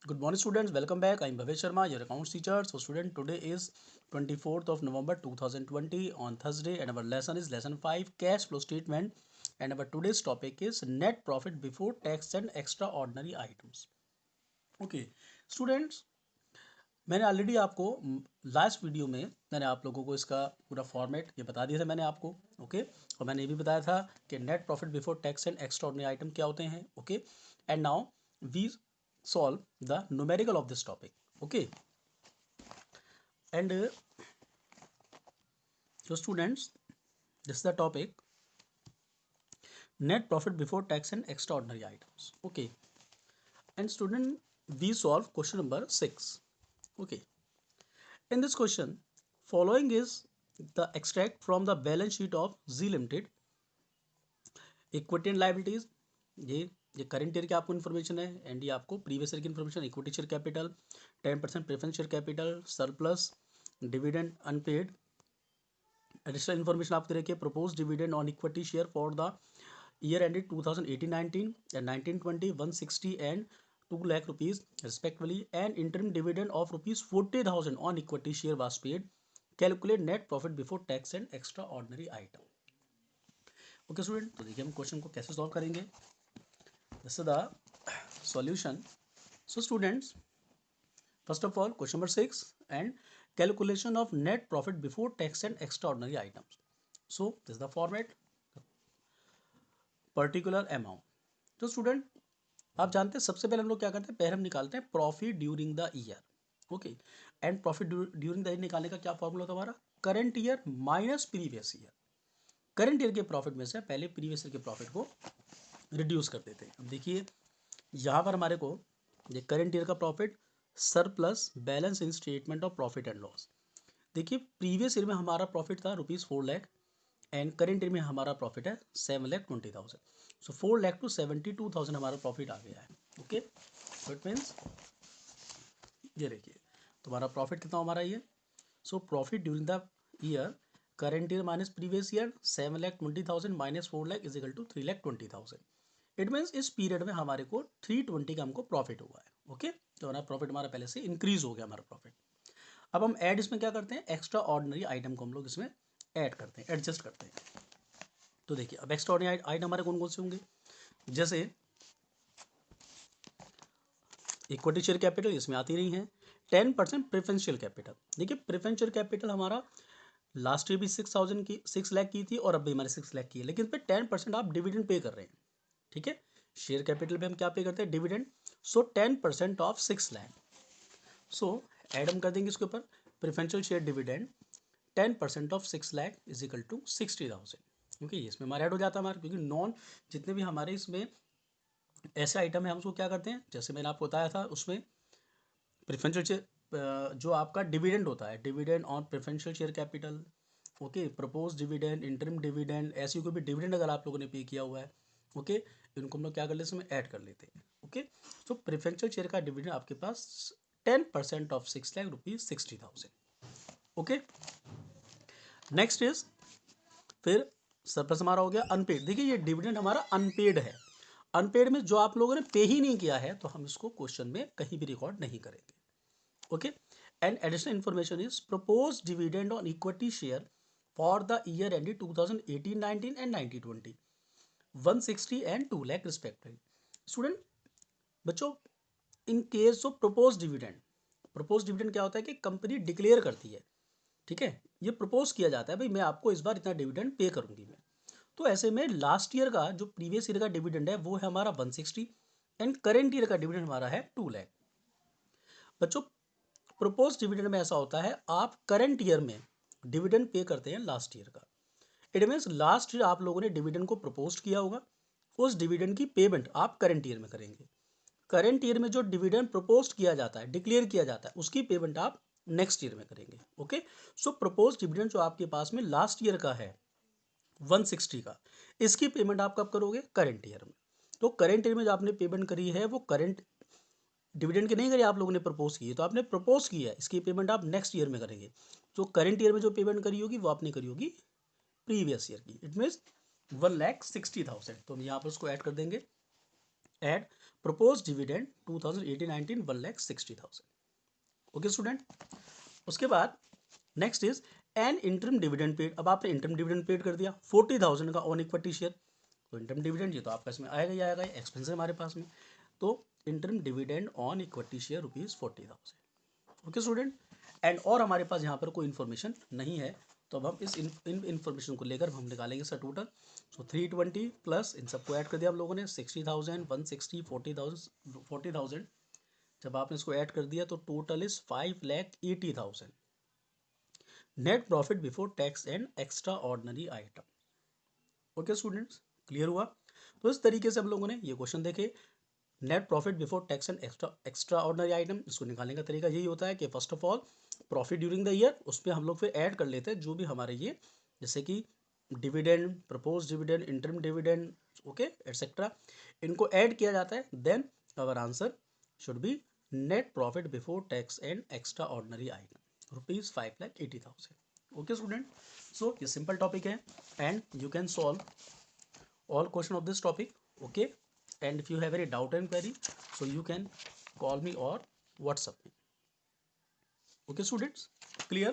Good morning, students. Welcome back. I'm Bhavesh Sharma, your accounts teacher. So, student, today is 24th of November 2020 on Thursday, and our lesson is lesson 5, cash flow statement. And our today's topic is net profit before tax and extraordinary items. Okay, students, मैंने already आपको last video में मैंने आप लोगों को इसका पूरा format ये बता दिया था मैंने आपको. ओके, और मैंने ये भी बताया था कि net profit before tax and extraordinary item क्या होते हैं. Okay, and now we solve the numerical of this topic. Okay, and so students, this is the topic net profit before tax and extraordinary items. Okay, and student, we solve question number 6. Okay, in this question, following is the extract from the balance sheet of Z Limited. Equity and liabilities, ये current year की आपको information है, and ये आपको previous year की information. Equity share capital, 10% preference share capital, surplus, dividend unpaid. Additional information आपके रखिए, propose dividend on equity share for the year ended 2018-19 and 19-20 160 and 2 lakh rupees respectively, and interim dividend of rupees 40,000 on equity share was paid. Calculate net profit before tax and extraordinary item. Okay student, तो देखिए हम question को कैसे solve करेंगे. This is the solution. So students, first of all question number 6 and calculation of net profit before tax and extraordinary items. So this the format, particular amount. तो student, आप जानते हैं सबसे पहले हम लोग क्या करते हैं, पहले हम निकालते हैं profit during the year. Okay, and profit during the year निकालने का क्या फॉर्मूला था हमारा, current year minus previous year. Current year के प्रॉफिट में से पहले प्रीवियस ईयर के प्रॉफिट को रिड्यूस कर देते हैं. अब देखिए यहाँ पर हमारे को ये करंट ईयर का profit surplus balance in statement of profit and loss. देखिए प्रीवियस ईयर में हमारा प्रॉफिट था ₹4 लाख एंड करंट ईयर में हमारा प्रॉफिट है 7,20,000. सो 4 लाख टू 72,000 हमारा प्रॉफिट आ गया है. ओके, सो इट मीन्स ये देखिए तुम्हारा प्रॉफिट कितना हमारा ये. So profit during the year current year minus previous year 7,20,000 minus 4 lakh is equal to 3,20,000. It means इस पीरियड में हमारे को 320 का हमको प्रॉफिट हुआ है. ओके, तो हमारा प्रॉफिट हमारा पहले से इंक्रीज हो गया हमारा प्रॉफिट. अब हम ऐड इसमें क्या करते हैं, एक्स्ट्रा ऑर्डिनरी आइटम को हम लोग इसमें ऐड करते हैं, एडजस्ट करते हैं. तो देखिए अब एक्स्ट्रा ऑर्डिनरी आइटम हमारे कौन कौन से होंगे, जैसे इक्विटी शेयर कैपिटल इसमें आती नहीं है. 10% प्रेफरेंशियल कैपिटल. देखिए प्रेफरेंशियल कैपिटल हमारा लास्ट ईयर भी 6 लाख की थी और अब भी हमारे 6 लाख की है, लेकिन पे 10% आप डिविडेंड पे कर रहे हैं. ठीक है, शेयर कैपिटल पे हम क्या पे करते हैं, dividend. So 10% of 6 lakh. So add हम कर देंगे इसके ऊपर, preferential share dividend 10% of 6 lakh is equal to 60,000. क्योंकि इसमें हमारा ऐड हो जाता है हमारा, क्योंकि नॉन जितने भी हमारे इसमें ऐसे आइटम है हम उसको क्या करते हैं, जैसे मैंने आपको बताया था उसमें प्रेफरेंशियल शेयर जो आपका डिविडेंड होता है, dividend on preferential share capital. Okay, propose dividend, interim dividend, ऐसी कोई भी डिविडेंड अगर आप लोगों ने पे किया हुआ है, ओके, इनको हम लोग क्या कर लेते हैं, इसमें ऐड कर लेते हैं. ओके, सो प्रेफरेंशियल शेयर का डिविडेंड आपके पास 10% of 6 lakh rupees 60,000. Okay, next is फिर सरप्लस हमारा हो गया अनपेड. देखिए ये डिविडेंड हमारा अनपेड है. अनपेड में जो आप लोगों ने पे ही नहीं किया है तो हम इसको क्वेश्चन में कहीं भी रिकॉर्ड नहीं करेंगे. Okay, and additional information is propose dividend on equity share for the year ended 2018-19 and 19-20 160 and 2 lakh respectively. Student बच्चों, in case of propose dividend, propose dividend क्या होता है कि कंपनी डिक्लेयर करती है. ठीक है, ये प्रपोज किया जाता है भाई मैं आपको इस बार इतना डिविडेंड पे करूंगी मैं. तो ऐसे में लास्ट ईयर का जो प्रीवियस ईयर का डिविडेंड है वो है हमारा 160 एंड करेंट ईयर का डिविडेंड हमारा है 2 लाख. बच्चों प्रपोज डिविडेंड में ऐसा होता है आप करंट ईयर में डिविडेंड पे करते हैं लास्ट ईयर का. इट मीन्स लास्ट ईयर आप लोगों ने डिविडेंड को प्रपोज किया होगा, उस डिविडेंड की पेमेंट आप करंट ईयर में करेंगे. करंट ईयर में जो डिविडेंड प्रपोज किया जाता है, डिक्लेयर किया जाता है, उसकी पेमेंट आप नेक्स्ट ईयर में करेंगे. ओके, सो प्रपोज डिविडेंड जो आपके पास में लास्ट ईयर का है 160 का, इसकी पेमेंट आप कब करोगे, करंट ईयर में. तो करंट ईयर में जो आपने पेमेंट करी है वो करंट डिविडेंड की नहीं करी, आप लोगों ने प्रपोज की है, तो आपने प्रपोज किया है, इसकी पेमेंट आप नेक्स्ट ईयर में करेंगे. तो करंट ईयर में जो पेमेंट करी होगी वो आपने करी होगी प्रीवियस ईयर की. It means 1,60,000. तो हम यहाँ पर उसको ऐड कर देंगे. Add propose dividend 2018-19 1,60,000। Okay student, उसके बाद next is an interim dividend paid. अब आपने इंटरम डिविडेंड पेड कर दिया 40,000 का ऑन इक्विटी शेयर, तो इंटरम डिविडेंड ये तो आपका इसमें आएगा ही आएगा, एक्सपेंस है हमारे पास में, तो interim dividend on equity share ₹40,000। Okay student, and और हमारे पास यहाँ पर कोई इन्फॉर्मेशन नहीं है, तो अब हम इस इन्फॉर्मेशन को लेकर हम निकालेंगे सर टोटल। सो 320 प्लस इन सबको ऐड कर दिया आप लोगों ने, 60,000, 160, 40,000। जब आपने इसको ऐड कर दिया तो total is 5,80,000 net profit before tax and extraordinary item. Okay students, clear हुआ? तो इस तरीके से हम लोगों ने ये क्वेश्चन देखे, net profit before tax and extraordinary item. इसको निकालने का तरीका यही होता है कि first of all profit during the year, उस पर हम लोग फिर ऐड कर लेते हैं जो भी हमारे ये, जैसे कि dividend, propose dividend, interim dividend, okay etcetera, इनको ऐड किया जाता है। Then our answer should be net profit before tax and extraordinary item ₹5,80,000। Okay student, so ये सिंपल टॉपिक है and you can solve all question of this topic. Okay, and if you have any doubt and query, so you can call me or WhatsApp me. Okay students, clear?